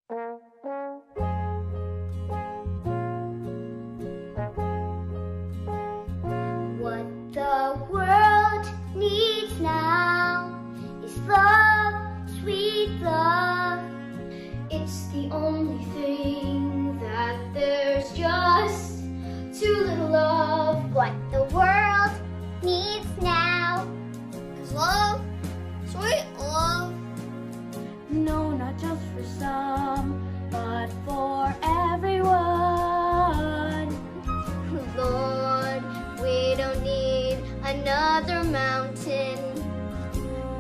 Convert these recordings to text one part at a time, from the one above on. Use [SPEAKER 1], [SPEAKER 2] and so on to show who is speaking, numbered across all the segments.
[SPEAKER 1] What the world needs now is love, sweet love. It's the only thing that there's just too little of. What the world needs now is love, sweet love. No, not just for some, but for everyone. Lord, we don't need another mountain.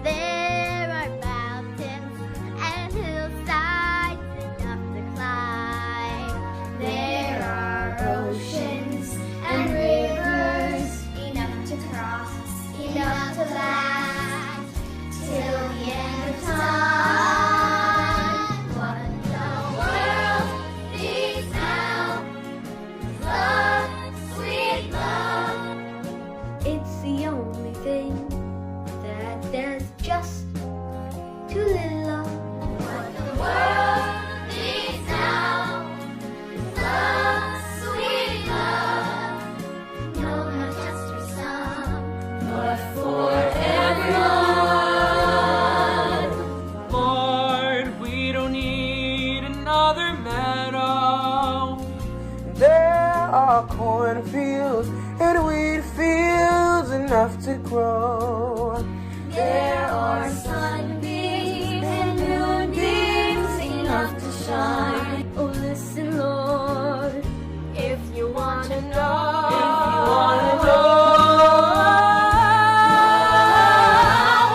[SPEAKER 1] There are mountains and hillsides enough to climb. There are oceans and rivers enough to cross, enough to last till the end of time. What the world needs now is love, sweet love. It's the only thing that there's just too little of. What the world needs now is love, sweet love. No, not just for some, but for everyone.
[SPEAKER 2] Lord, we don't need another meadow.
[SPEAKER 3] There are cornfields and wheat fields enough to grow.
[SPEAKER 1] There are sunbeams and moonbeams enough to shine. Oh, listen, Lord, if you want to know.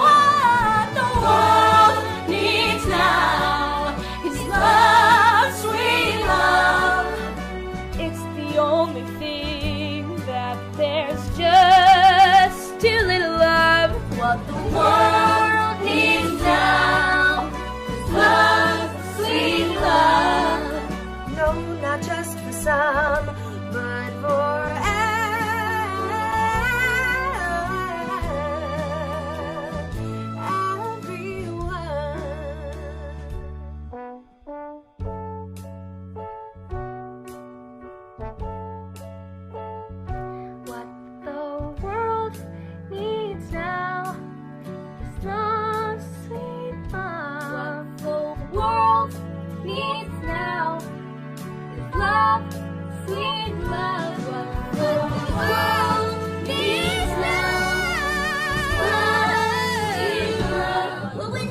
[SPEAKER 1] What the world needs now is love, sweet love. It's the only thing that there's just too little of. What the world needs now is love, sweet love. No, not just for some, but for everyone. What the world needs now is love, sweet love. What the world needs now is love, sweet love. What the world needs now is love, sweet love. What we need is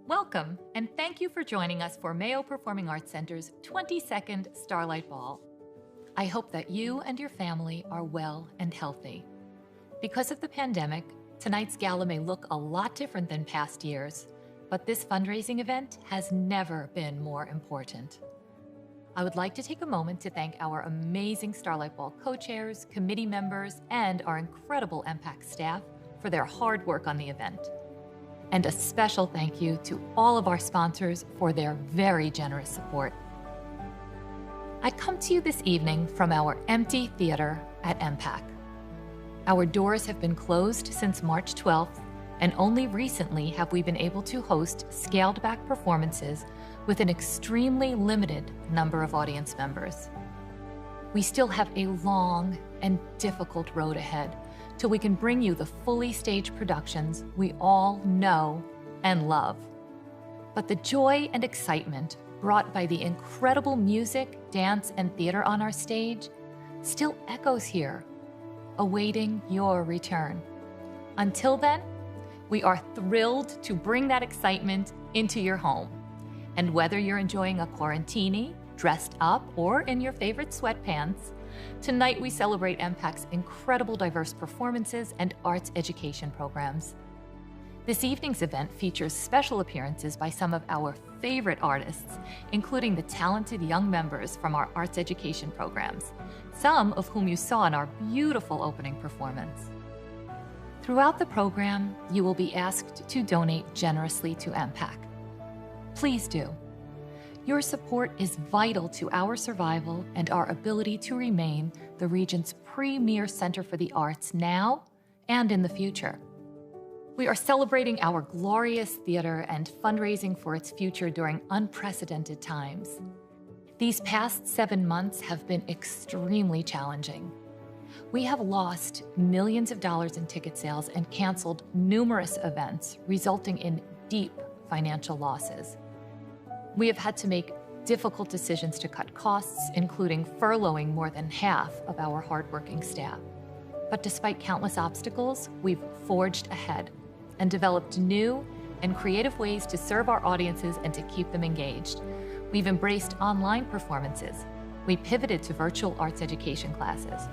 [SPEAKER 4] Welcome, and thank you for joining us for Mayo Performing Arts Center's 22nd Starlight Ball. I hope that you and your family are well and healthy. Because of the pandemic, tonight's gala may look a lot different than past years, but this fundraising event has never been more important. I would like to take a moment to thank our amazing Starlight Ball co-chairs, committee members, and our incredible MPAC staff for their hard work on the event. And a special thank you to all of our sponsors for their very generous support. I come to you this evening from our empty theater at MPAC. Our doors have been closed since March 12th, and only recently have we been able to host scaled-back performances with an extremely limited number of audience members. We still have a long and difficult road ahead till we can bring you the fully staged productions we all know and love. But the joy and excitement brought by the incredible music, dance, and theater on our stage still echoes here, awaiting your return. Until then, we are thrilled to bring that excitement into your home. And whether you're enjoying a quarantini, dressed up, or in your favorite sweatpants, tonight we celebrate MPAC's incredible diverse performances and arts education programs. This evening's event features special appearances by some of our favorite artists, including the talented young members from our arts education programs, some of whom you saw in our beautiful opening performance. Throughout the program, you will be asked to donate generously to MPAC. Please do. Your support is vital to our survival and our ability to remain the region's premier center for the arts now and in the future. We are celebrating our glorious theater and fundraising for its future during unprecedented times. These past 7 months have been extremely challenging. We have lost millions of dollars in ticket sales and canceled numerous events, resulting in deep financial losses. We have had to make difficult decisions to cut costs, including furloughing more than half of our hardworking staff. But despite countless obstacles, we've forged ahead and developed new and creative ways to serve our audiences and to keep them engaged. We've embraced online performances. We pivoted to virtual arts education classes.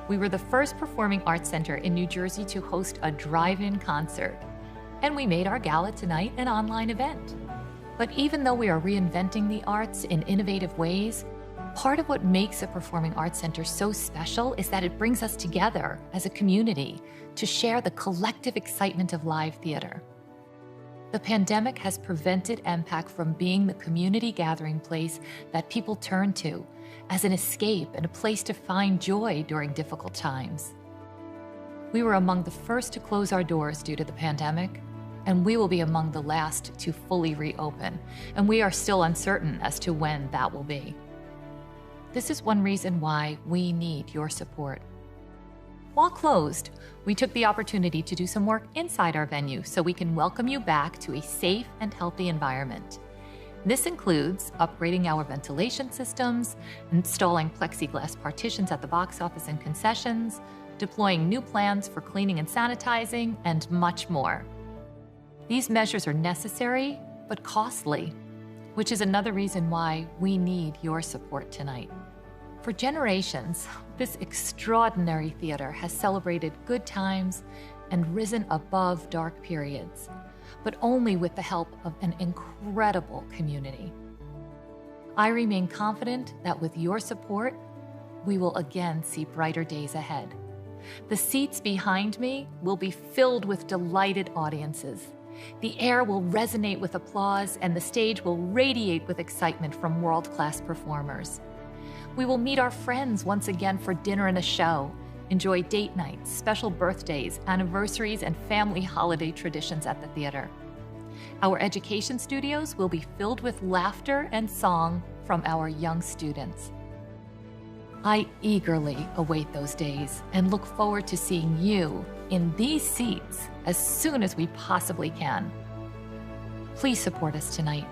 [SPEAKER 4] We were the first performing arts center in New Jersey to host a drive-in concert. And we made our gala tonight an online event. But even though we are reinventing the arts in innovative ways, part of what makes a performing arts center so special is that it brings us together as a community to share the collective excitement of live theater. The pandemic has prevented MPAC from being the community gathering place that people turn to as an escape and a place to find joy during difficult times. We were among the first to close our doors due to the pandemic, and we will be among the last to fully reopen, and we are still uncertain as to when that will be. This is one reason why we need your support. While closed, we took the opportunity to do some work inside our venue so we can welcome you back to a safe and healthy environment. This includes upgrading our ventilation systems, installing plexiglass partitions at the box office and concessions, deploying new plans for cleaning and sanitizing, and much more. These measures are necessary, but costly, which is another reason why we need your support tonight. For generations, this extraordinary theater has celebrated good times and risen above dark periods, but only with the help of an incredible community. I remain confident that with your support, we will again see brighter days ahead. The seats behind me will be filled with delighted audiences. The air will resonate with applause, and the stage will radiate with excitement from world-class performers. We will meet our friends once again for dinner and a show, enjoy date nights, special birthdays, anniversaries, and family holiday traditions at the theater. Our education studios will be filled with laughter and song from our young students. I eagerly await those days and look forward to seeing you in these seats as soon as we possibly can. Please support us tonight.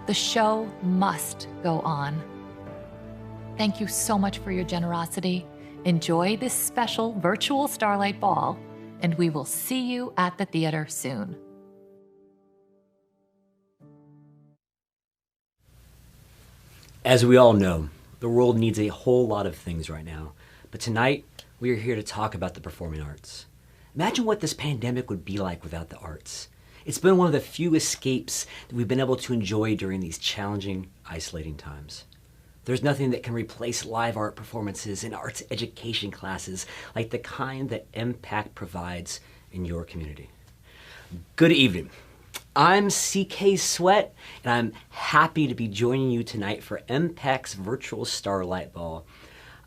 [SPEAKER 4] The show must go on. Thank you so much for your generosity. Enjoy this special Virtual Starlight Ball, and we will see you at the theater soon.
[SPEAKER 5] As we all know, the world needs a whole lot of things right now, but tonight we are here to talk about the performing arts. Imagine what this pandemic would be like without the arts. It's been one of the few escapes that we've been able to enjoy during these challenging, isolating times. There's nothing that can replace live art performances and arts education classes like the kind that MPAC provides in your community. Good evening. I'm CK Sweat, and I'm happy to be joining you tonight for MPAC's Virtual Starlight Ball.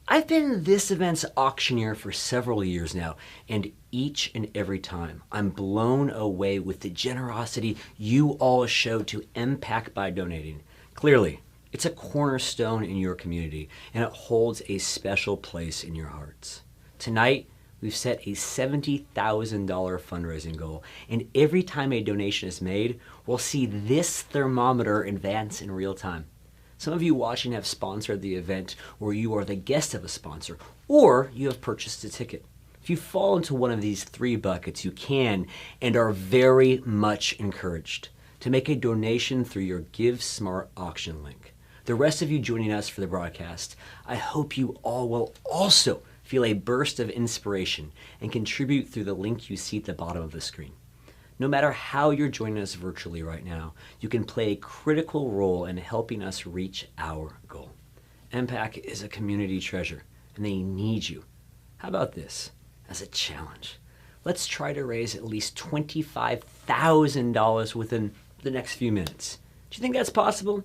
[SPEAKER 5] I've been this event's auctioneer for several years now, and each and every time I'm blown away with the generosity you all show to MPAC by donating. Clearly, it's a cornerstone in your community, and it holds a special place in your hearts. Tonight, we've set a $70,000 fundraising goal, and every time a donation is made, we'll see this thermometer advance in real time. Some of you watching have sponsored the event, or you are the guest of a sponsor, or you have purchased a ticket. If you fall into one of these 3 buckets, you can and are very much encouraged to make a donation through your Give Smart auction link. The rest of you joining us for the broadcast, I hope you all will also feel a burst of inspiration and contribute through the link you see at the bottom of the screen. No matter how you're joining us virtually right now, you can play a critical role in helping us reach our goal. MPAC is a community treasure, and they need you. How about this as a challenge? Let's try to raise at least $25,000 within the next few minutes. Do you think that's possible?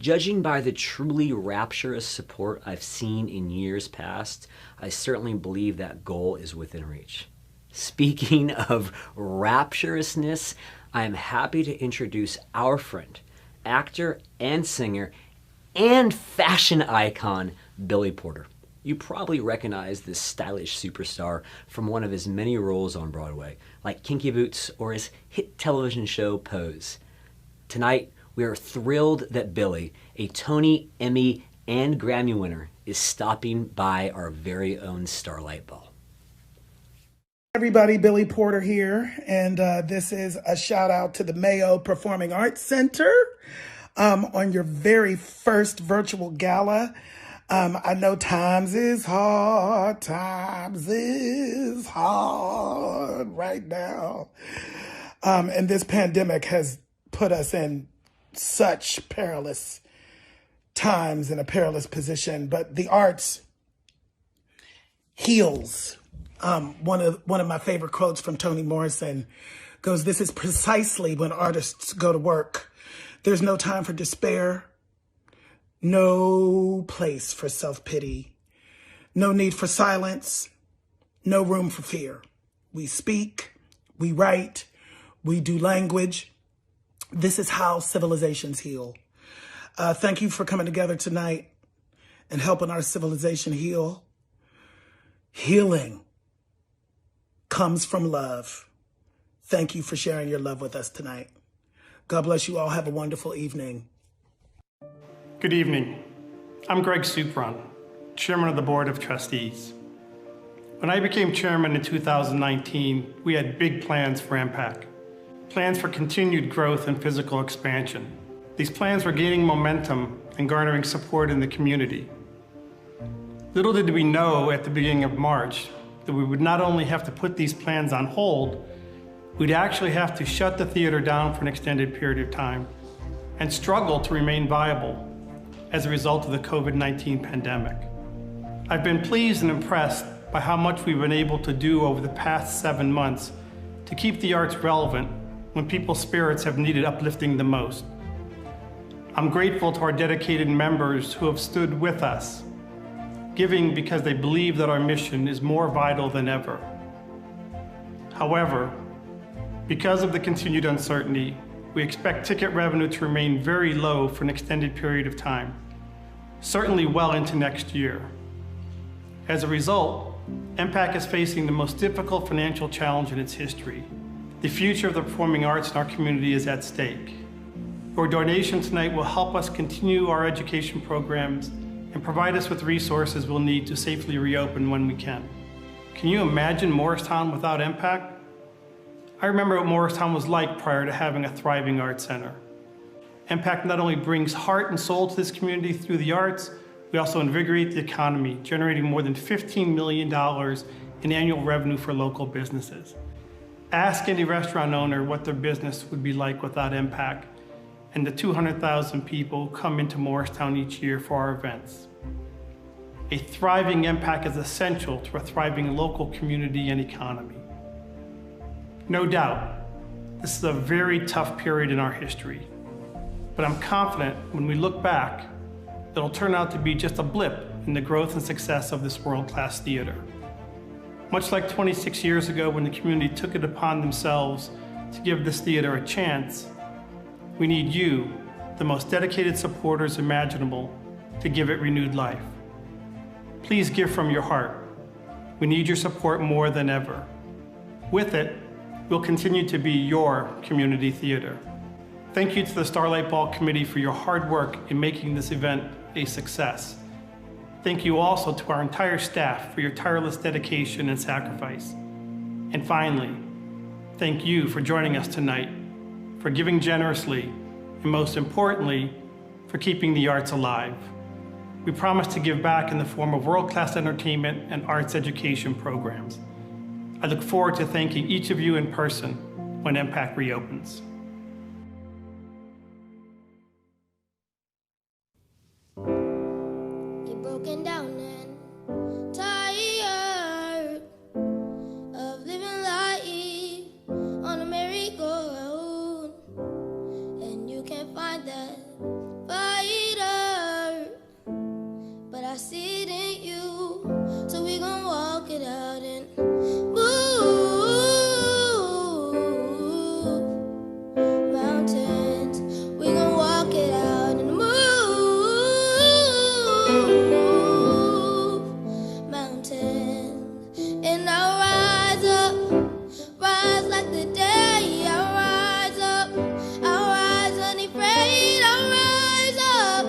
[SPEAKER 5] Judging by the truly rapturous support I've seen in years past, I certainly believe that goal is within reach. Speaking of rapturousness, I am happy to introduce our friend, actor and singer, and fashion icon, Billy Porter. You probably recognize this stylish superstar from one of his many roles on Broadway, like Kinky Boots or his hit television show Pose. Tonight, we are thrilled that Billy, a Tony, Emmy, and Grammy winner, is stopping by our very own Starlight Ball.
[SPEAKER 6] Everybody, Billy Porter here, and this is a shout out to the Mayo Performing Arts Center on your very first virtual gala. I know times is hard right now, and this pandemic has put us in such perilous times, in a perilous position, but the arts heals. One of my favorite quotes from Toni Morrison goes, "This is precisely when artists go to work. There's no time for despair, no place for self-pity, no need for silence, no room for fear. We speak, we write, we do language. This is how civilizations heal." Thank you for coming together tonight and helping our civilization heal. Healing comes from love. Thank you for sharing your love with us tonight. God bless you all. Have a wonderful evening.
[SPEAKER 7] Good evening. I'm Greg Supron, Chairman of the Board of Trustees. When I became chairman in 2019, we had big plans for MPAC, plans for continued growth and physical expansion. These plans were gaining momentum and garnering support in the community. Little did we know at the beginning of March that we would not only have to put these plans on hold, we'd actually have to shut the theater down for an extended period of time and struggle to remain viable as a result of the COVID-19 pandemic. I've been pleased and impressed by how much we've been able to do over the past 7 months to keep the arts relevant when people's spirits have needed uplifting the most. I'm grateful to our dedicated members who have stood with us, giving because they believe that our mission is more vital than ever. However, because of the continued uncertainty, we expect ticket revenue to remain very low for an extended period of time, certainly well into next year. As a result, MPAC is facing the most difficult financial challenge in its history. The future of the performing arts in our community is at stake. Your donation tonight will help us continue our education programs and provide us with resources we'll need to safely reopen when we can. Can you imagine Morristown without MPAC? I remember what Morristown was like prior to having a thriving arts center. MPAC not only brings heart and soul to this community through the arts, we also invigorate the economy, generating more than $15 million in annual revenue for local businesses. Ask any restaurant owner what their business would be like without MPAC and the 200,000 people who come into Morristown each year for our events. A thriving MPAC is essential to a thriving local community and economy. No doubt, this is a very tough period in our history, but I'm confident when we look back, it'll turn out to be just a blip in the growth and success of this world-class theater. Much like 26 years ago when the community took it upon themselves to give this theater a chance, we need you, the most dedicated supporters imaginable, to give it renewed life. Please give from your heart. We need your support more than ever. With it, we'll continue to be your community theater. Thank you to the Starlight Ball Committee for your hard work in making this event a success. Thank you also to our entire staff for your tireless dedication and sacrifice. And finally, thank you for joining us tonight, for giving generously, and most importantly, for keeping the arts alive. We promise to give back in the form of world-class entertainment and arts education programs. I look forward to thanking each of you in person when MPAC reopens.
[SPEAKER 1] You're broken down and tired of living life on a merry-go-round, and you can't find that fighter, but I see it in you, so we gon' walk it out and move mountains. We gon' walk it out and move mountains. And I'll rise like the day. I'll rise unafraid. I'll rise up,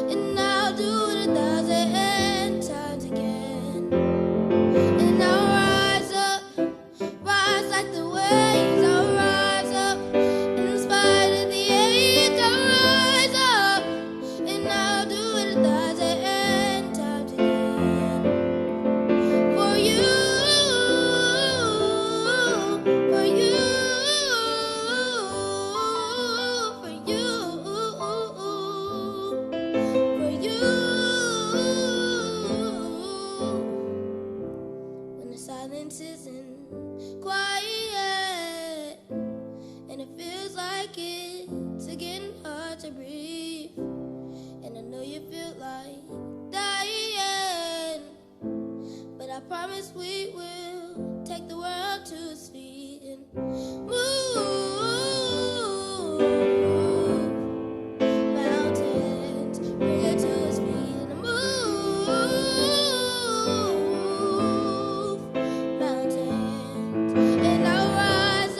[SPEAKER 1] and I'll do it 1,000 times again. And I'll rise like the waves. I'll rise up, in spite of the ache. I'll rise up, and I'll do it 1,000 times again. For you, for you, for you, for you. When the silence isn't quiet, and it feels like it's getting hard to breathe, and I know you feel like dying, but I promise we will take the world to its feet and move mountains, bring it to its feet and move mountains. And I'll rise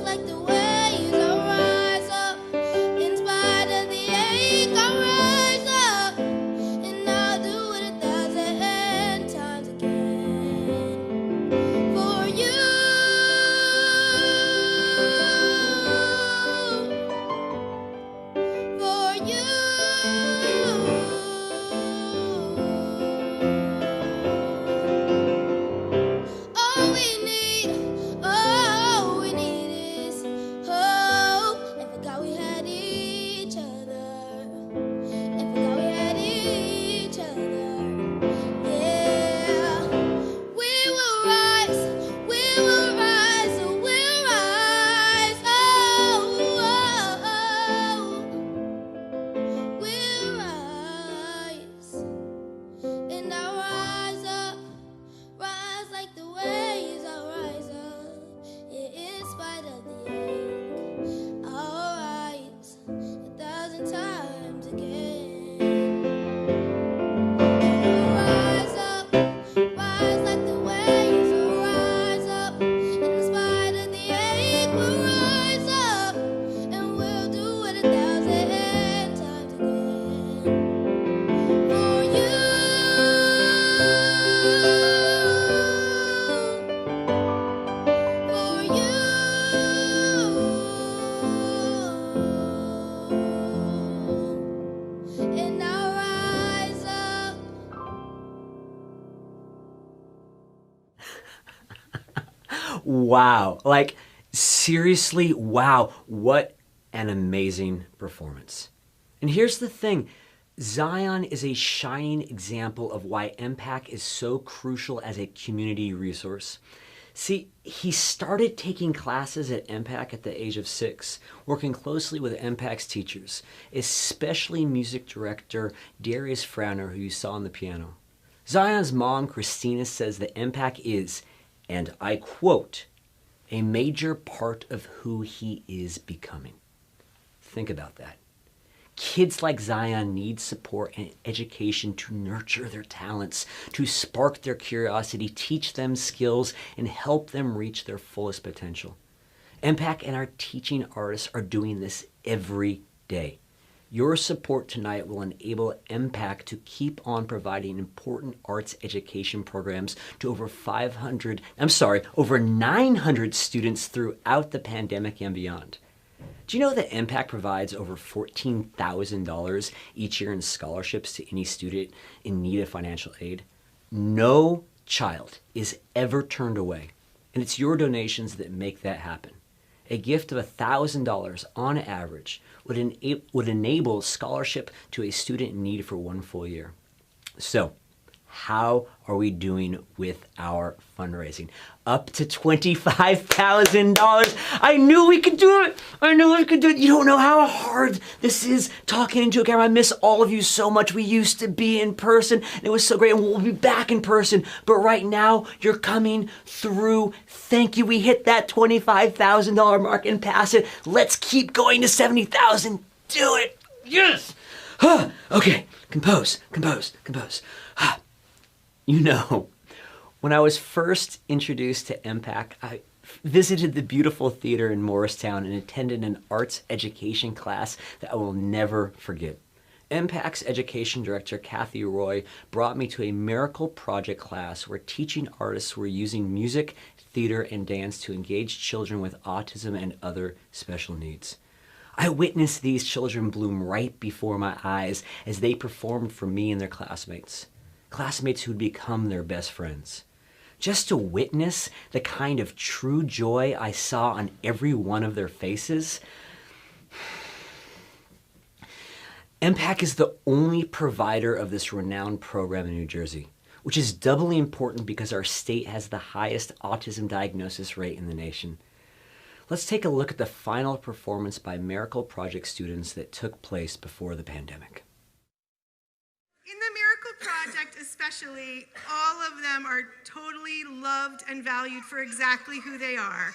[SPEAKER 1] like the waves. I'll rise up, in spite of the ache. I'll rise up, and I'll do it 1,000 times again. For you, for you. All we need is hope. And forgot we had each other. And forgot we had each other. Yeah. We will rise, we'll rise. We'll rise. And I'll rise like the waves. I'll rise up, in spite of the ache. I'll rise 1,000 times again. Rise like the waves. I'll rise up, in spite of the ache. We'll rise up, and we'll do it 1,000 times again. For you, for you. And I'll rise up.
[SPEAKER 5] Wow. Like, seriously, wow. What an amazing performance. And here's the thing. Zion is a shining example of why MPAC is so crucial as a community resource. See, he started taking classes at MPAC at the age of 6, working closely with MPAC's teachers, especially music director Darius Frowner, who you saw on the piano. Zion's mom, Christina, says that MPAC is, and I quote, a major part of who he is becoming. Think about that. Kids like Zion need support and education to nurture their talents, to spark their curiosity, teach them skills, and help them reach their fullest potential. MPAC and our teaching artists are doing this every day. Your support tonight will enable MPAC to keep on providing important arts education programs to over 900 students throughout the pandemic and beyond. Do you know that MPAC provides over $14,000 each year in scholarships to any student in need of financial aid? No child is ever turned away, and it's your donations that make that happen. A gift of $1,000 on average would enable scholarship to a student in need for one full year. So, how are we doing with our fundraising? Up to $25,000. I knew we could do it. You don't know how hard this is talking into a camera. I miss all of you so much. We used to be in person. And it was so great. And we'll be back in person. But right now, you're coming through. Thank you. We hit that $25,000 mark and pass it. Let's keep going to $70,000. Do it. Yes. Okay. Compose. You know, when I was first introduced to MPAC, I visited the beautiful theater in Morristown and attended an arts education class that I will never forget. MPAC's education director, Kathy Roy, brought me to a Miracle Project class where teaching artists were using music, theater, and dance to engage children with autism and other special needs. I witnessed these children bloom right before my eyes as they performed for me and their classmates who'd become their best friends. Just to witness the kind of true joy I saw on every one of their faces. MPAC is the only provider of this renowned program in New Jersey, which is doubly important because our state has the highest autism diagnosis rate in the nation. Let's take a look at the final performance by Miracle Project students that took place before the pandemic.
[SPEAKER 8] In the Miracle Project especially, all of them are totally loved and valued for exactly who they are.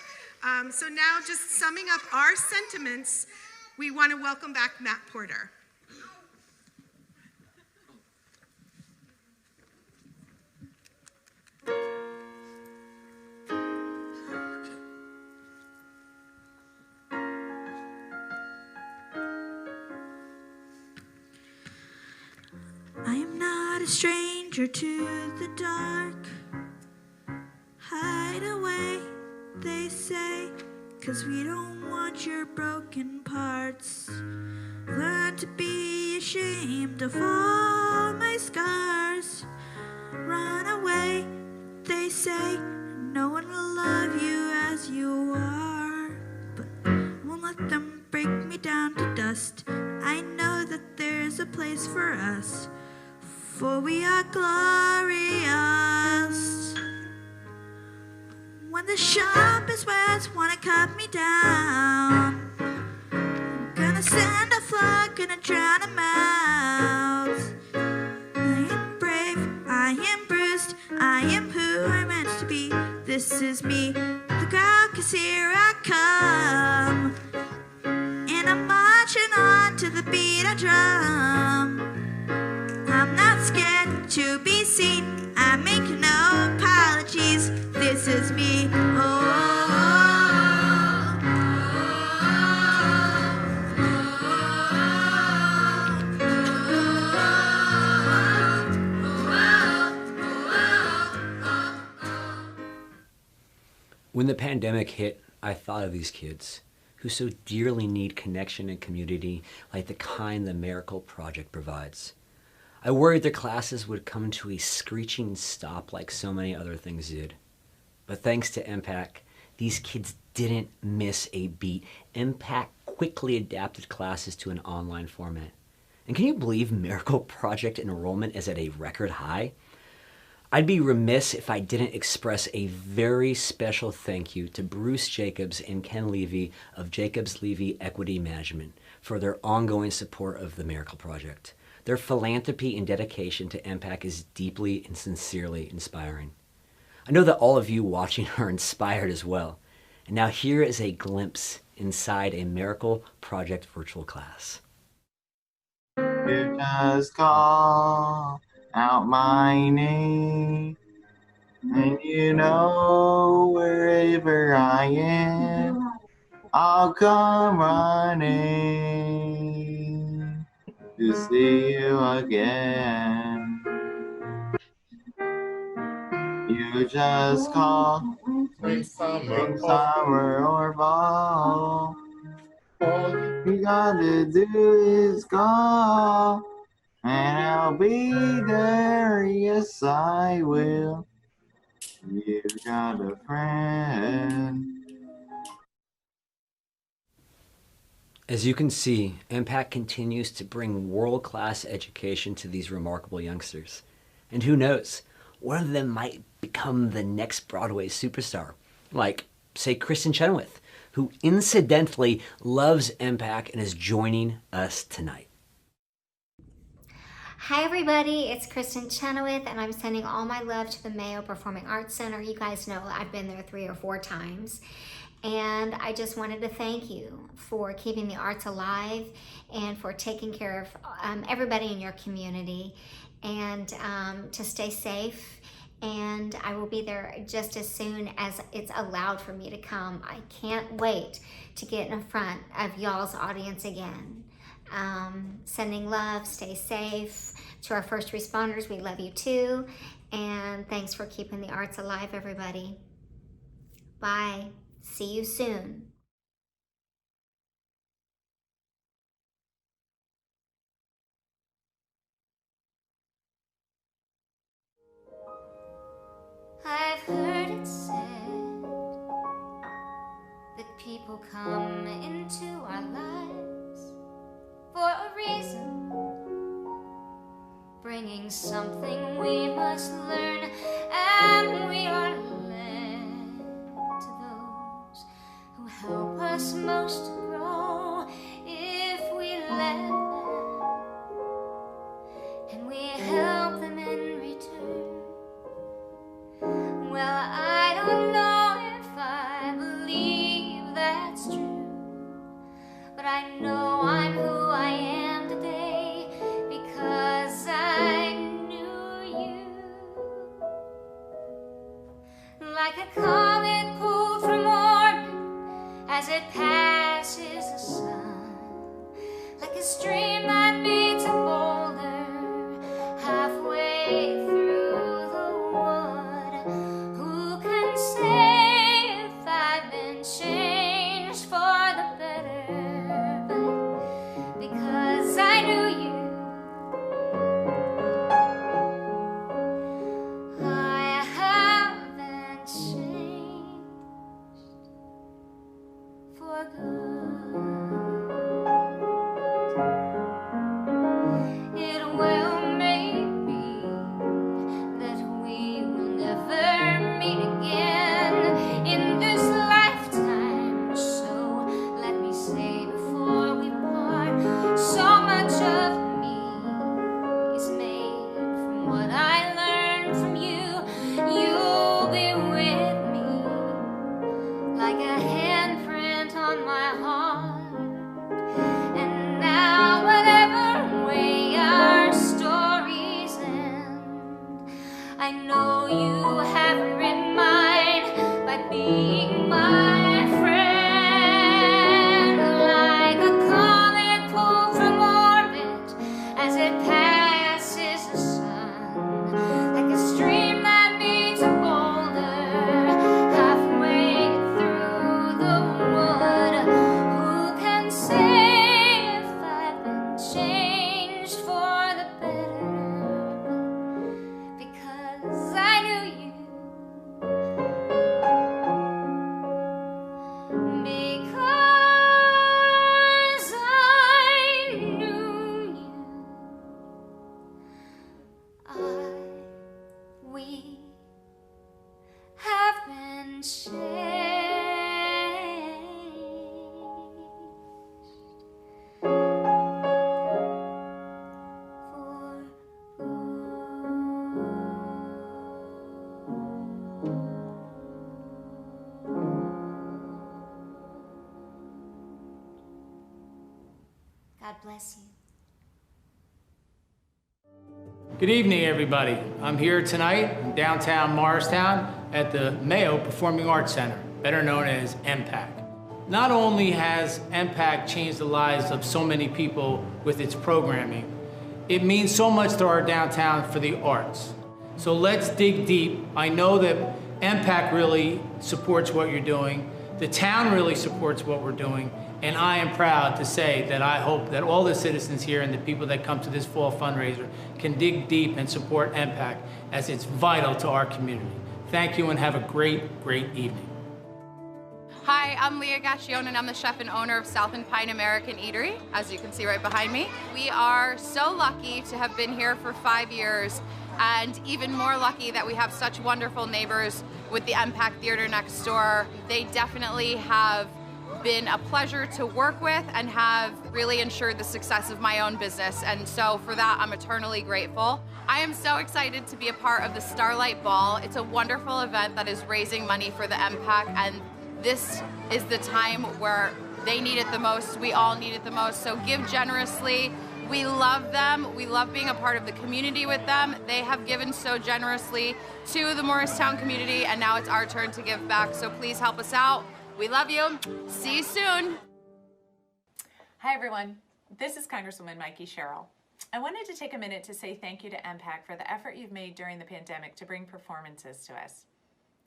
[SPEAKER 8] So now, just summing up our sentiments, we want to welcome back Matt Porter.
[SPEAKER 9] I am not a stranger to the dark. Hide away, they say, 'cause we don't want your broken parts. Learn to be ashamed of all my scars. Run away, they say, no one will love you as you are. But won't let them break me down to dust. I know that there's a place for us, for we are glorious. When the sharpest words wanna cut me down, I'm gonna send a flood, gonna drown them out. I am brave, I am bruised, I am who I'm meant to be. This is me, look out, 'cause here I come. And I'm marching on to the beat of drum. I'm not scared to be seen, I make no apologies. This is me,
[SPEAKER 5] When the pandemic hit, I thought of these kids who so dearly need connection and community like the kind the Miracle Project provides. I worried their classes would come to a screeching stop like so many other things did. But thanks to MPAC, these kids didn't miss a beat. MPAC quickly adapted classes to an online format. And can you believe Miracle Project enrollment is at a record high? I'd be remiss if I didn't express a very special thank you to Bruce Jacobs and Ken Levy of Jacobs Levy Equity Management for their ongoing support of the Miracle Project. Their philanthropy and dedication to MPAC is deeply and sincerely inspiring. I know that all of you watching are inspired as well. And now here is a glimpse inside a Miracle Project virtual class.
[SPEAKER 10] You just call out my name, and you know wherever I am, I'll come running. to see you again. You just call spring, summer, or fall. All you gotta do is call, and I'll be there. Yes, I will. You got a friend.
[SPEAKER 5] As you can see, Impact continues to bring world-class education to these remarkable youngsters. And who knows, one of them might become the next Broadway superstar, like, say, Kristin Chenoweth, who incidentally loves Impact and is joining us tonight.
[SPEAKER 11] Hi everybody, it's Kristin Chenoweth and I'm sending all my love to the Mayo Performing Arts Center. You guys know I've been there 3 or 4 times. And I just wanted to thank you for keeping the arts alive and for taking care of everybody in your community, and to stay safe. And I will be there just as soon as it's allowed for me to come. I can't wait to get in front of y'all's audience again. Sending love, stay safe. To our first responders, we love you too. And thanks for keeping the arts alive, everybody. Bye. See you soon. I've heard it said that people come into our lives for a reason, bringing something we must learn, and we are led to those who help us most to grow if we let them, and we help them in return. Well, I don't know if I believe that's true, but I know I'm who I am today because I knew you. Like a comet pulled from orbit as it passes the sun, like a stream that meets a boulder halfway through the wood. Who can say if I've been changed for the better? But because I knew you, I haven't changed for good. It well may be that we will never meet again in this lifetime. So let me say before we part, so much of me is made from what I learned from you. You'll be with me like a handprint on my heart. And now whatever way our stories end, I know you have written mine by being my friend. Like a comet pulled from orbit as it passes the sun, like a stream that meets a boulder halfway through the wood. Who can say if I've been changed for the better? Because I knew you. Because I knew you. We have been changed for God bless you.
[SPEAKER 12] Good evening, everybody. I'm here tonight in downtown Morristown at the Mayo Performing Arts Center, better known as Impact. Not only has Impact changed the lives of so many people with its programming, It means so much to our downtown for the arts. So let's dig deep. I know that MPAC really supports what you're doing. The town really supports what we're doing. And I am proud to say that I hope that all the citizens here and the people that come to this fall fundraiser can dig deep and support MPAC, as it's vital to our community. Thank you and have a great, great evening.
[SPEAKER 13] Hi, I'm Leah Gaccione and I'm the chef and owner of South and Pine American Eatery, as you can see right behind me. We are so lucky to have been here for 5 years, and even more lucky that we have such wonderful neighbors with the MPAC Theater next door. They definitely have been a pleasure to work with and have really ensured the success of my own business, and so for that I'm eternally grateful. I am so excited to be a part of the Starlight Ball. It's a wonderful event that is raising money for the MPAC, and this is the time where they need it the most, we all need it the most, so give generously. We love them, we love being a part of the community with them. They have given so generously to the Morristown community, and now it's our turn to give back, so please help us out. We love you. See you soon.
[SPEAKER 14] Hi, everyone. This is Congresswoman Mikey Sherrill. I wanted to take a minute to say thank you to MPAC for the effort you've made during the pandemic to bring performances to us.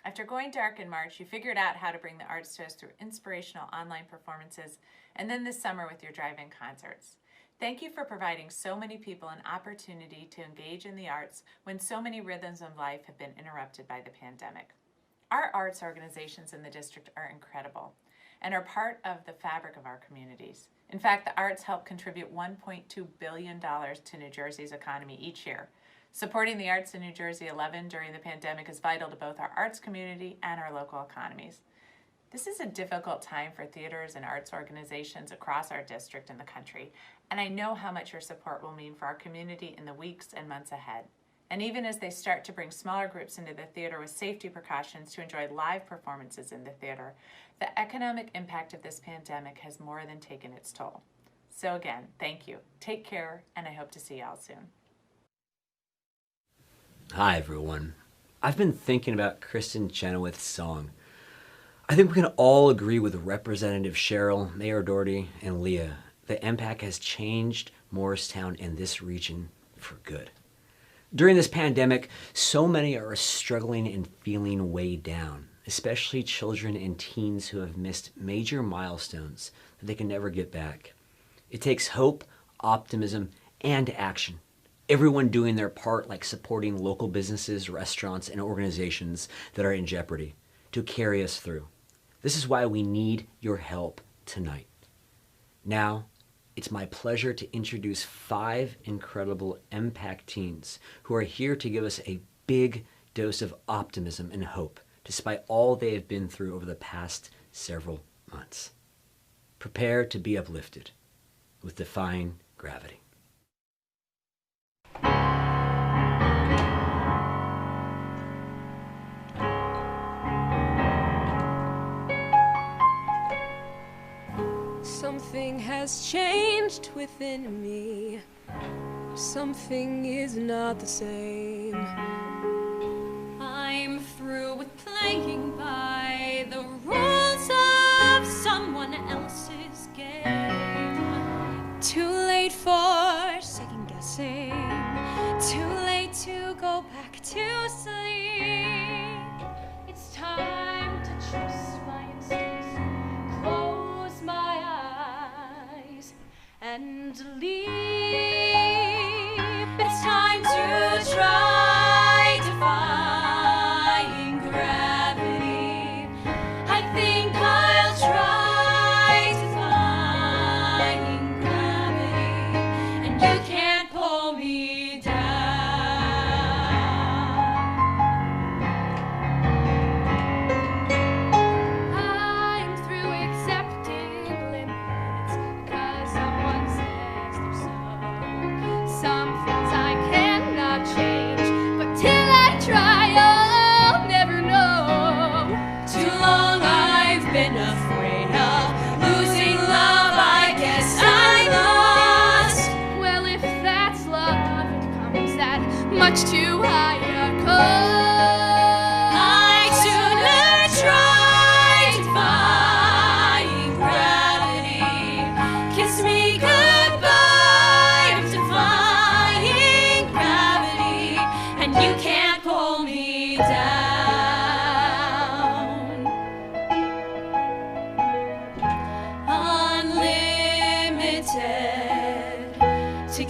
[SPEAKER 14] After going dark in March, you figured out how to bring the arts to us through inspirational online performances, and then this summer with your drive-in concerts. Thank you for providing so many people an opportunity to engage in the arts when so many rhythms of life have been interrupted by the pandemic. Our arts organizations in the district are incredible and are part of the fabric of our communities. In fact, the arts help contribute $1.2 billion to New Jersey's economy each year. Supporting the arts in New Jersey 11 during the pandemic is vital to both our arts community and our local economies. This is a difficult time for theaters and arts organizations across our district and the country, and I know how much your support will mean for our community in the weeks and months ahead. And even as they start to bring smaller groups into the theater with safety precautions to enjoy live performances in the theater, the economic impact of this pandemic has more than taken its toll. So again, thank you. Take care, and I hope to see y'all soon.
[SPEAKER 5] Hi, everyone. I've been thinking about Kristin Chenoweth's song. I think we can all agree with Representative Cheryl, Mayor Doherty, and Leah that MPAC has changed Morristown and this region for good. During this pandemic, so many are struggling and feeling weighed down, especially children and teens who have missed major milestones that they can never get back. It takes hope, optimism, and action. Everyone doing their part, like supporting local businesses, restaurants, and organizations that are in jeopardy, to carry us through. This is why we need your help tonight. Now, it's my pleasure to introduce 5 incredible MPAC teens who are here to give us a big dose of optimism and hope, despite all they have been through over the past several months. Prepare to be uplifted with Defying Gravity.
[SPEAKER 15] Something has changed within me. Something is not the same. I'm through with playing by the rules of someone else's game. Too late for second guessing. Too late to go back to sleep. It's time to trust my instincts. Close my eyes and leave. It's time to try defying gravity. I think I'll try defying gravity, and you can't pull me down. I'm through accepting limits, 'cause someone says they're so. Some things I cannot change, but till I try, I'll never know. Too long I've been afraid of losing love, I guess I lost. Well, if that's love, it comes at much too high a cost. I'd sooner try defying gravity. Kiss me goodbye, I'm defying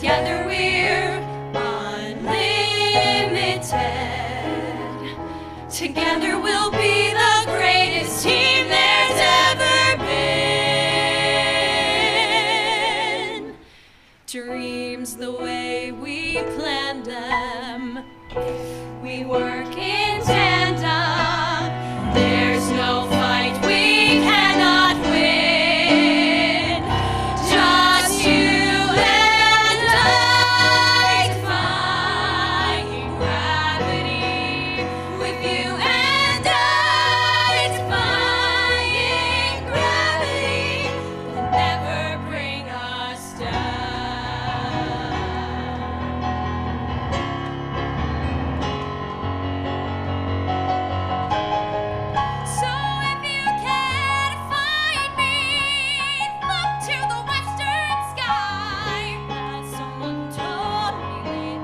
[SPEAKER 15] Together we're unlimited. Together we'll be the greatest team there's ever been. Dreams the way we planned them, if we work in tandem, there's no fight we cannot win. Just you and I defying gravity. With you and I defying gravity will never bring us down. So if you can't find me, look to the western sky. As someone told me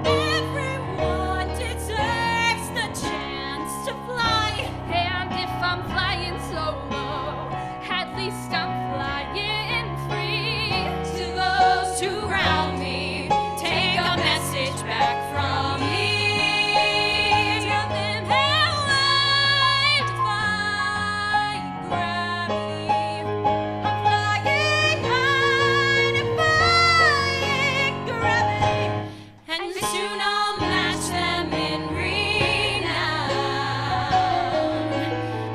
[SPEAKER 15] lately, everyone deserves the chance to fly. And if I'm flying solo, at least I'm flying free. To those who surround me, take a message back from me. Tell them how I defy gravity. I'm flying high, defying gravity. And soon I'll match them in renown.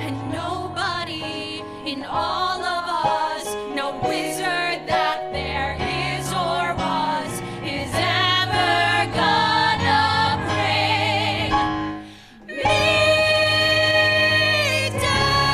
[SPEAKER 15] And nobody in all of us, no wizard that there is or was, is ever gonna bring me down.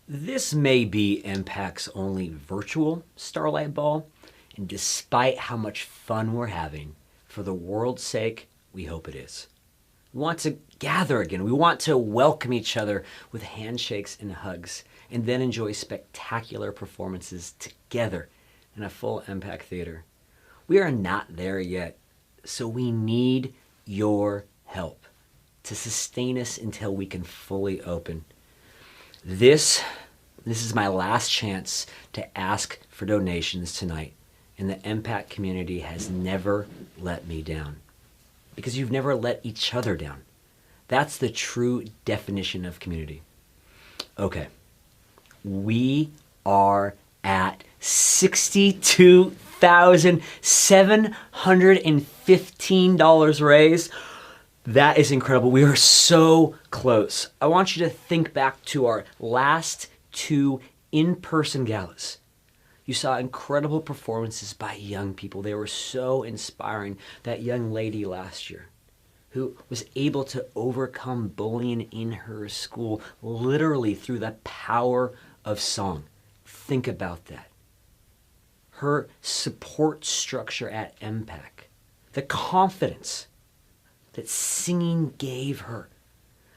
[SPEAKER 5] This may be MPAC's only virtual Starlight Ball, and despite how much fun we're having, for the world's sake, we hope it is. We want to gather again. We want to welcome each other with handshakes and hugs, and then enjoy spectacular performances together in a full MPAC theater. We are not there yet, so we need your help to sustain us until we can fully open. This is my last chance to ask for donations tonight, and the MPAC community has never let me down, because you've never let each other down. That's the true definition of community. Okay, we are at $62,715 raised. That is incredible. We are so close. I want you to think back to our last 2 in-person galas. You saw incredible performances by young people. They were so inspiring. That young lady last year who was able to overcome bullying in her school literally through the power of song. Think about that. Her support structure at MPAC, the confidence that singing gave her,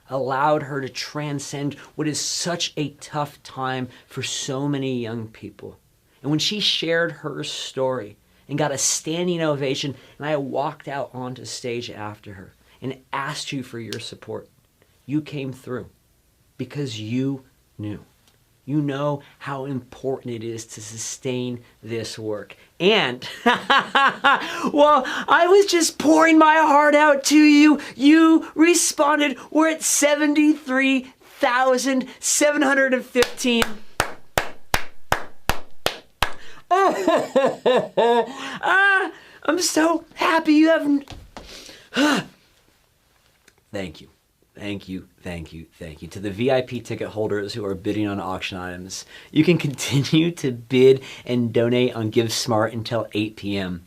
[SPEAKER 5] allowed her to transcend what is such a tough time for so many young people. And when she shared her story and got a standing ovation, and I walked out onto stage after her and asked you for your support, you came through because you knew. You know how important it is to sustain this work. And, well, I was just pouring my heart out to you. You responded. We're at 73,715. I'm so happy you haven't. Thank you. Thank you, thank you, thank you. To the VIP ticket holders who are bidding on auction items, you can continue to bid and donate on GiveSmart until 8 p.m.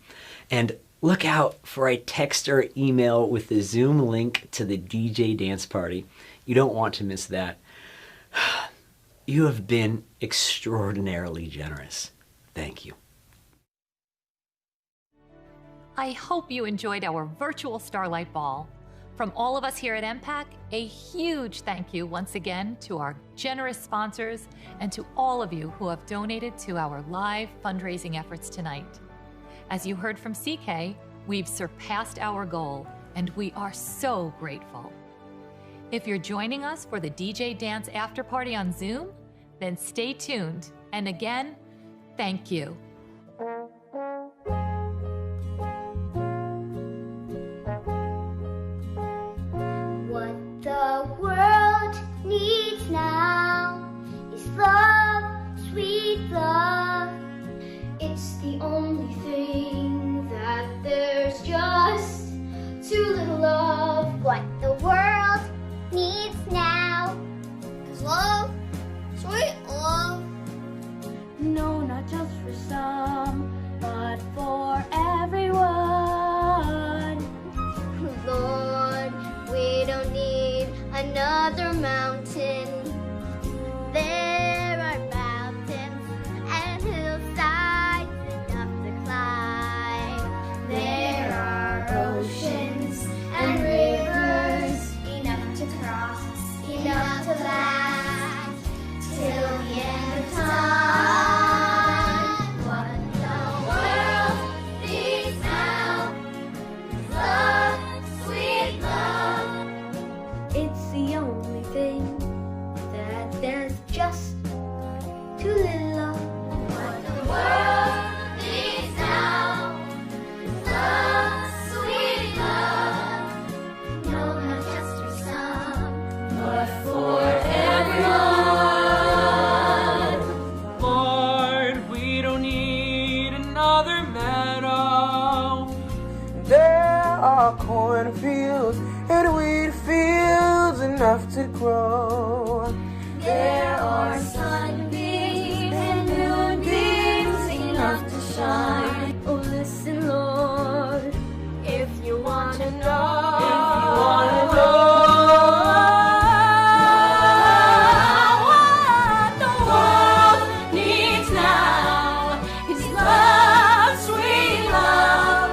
[SPEAKER 5] And look out for a text or email with the Zoom link to the DJ dance party. You don't want to miss that. You have been extraordinarily generous. Thank you.
[SPEAKER 4] I hope you enjoyed our virtual Starlight Ball. From all of us here at MPAC, a huge thank you once again to our generous sponsors and to all of you who have donated to our live fundraising efforts tonight. As you heard from CK, we've surpassed our goal, and we are so grateful. If you're joining us for the DJ Dance After Party on Zoom, then stay tuned. And again, thank you.
[SPEAKER 1] What the world needs now is love, sweet love. It's the only thing that there's just too little of. What the world needs now is love, sweet love. No, not just for some, but for everyone. Lord, we don't need another mountain. There are mountains and hillsides enough to climb. There are oceans and rivers enough to cross, enough to last till the end of time. What the world needs now is love, sweet love. It's the only thing that there's just too little of. What the world needs now is love, sweet love. No, not just for some, but for everyone.
[SPEAKER 2] Lord, we don't need another meadow.
[SPEAKER 3] There are cornfields and wheat fields enough to grow.
[SPEAKER 1] There are sunbeams and moonbeams enough to shine. Oh, listen, Lord, if you want to know. If you want to know. What the world needs now is love, sweet love.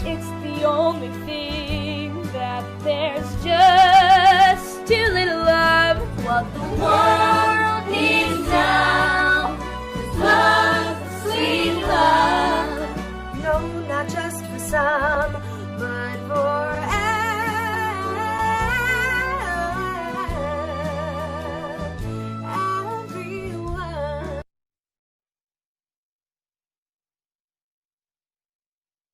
[SPEAKER 1] It's the only thing that there's just too little of. What the world needs now is love, sweet love. No, not just for some,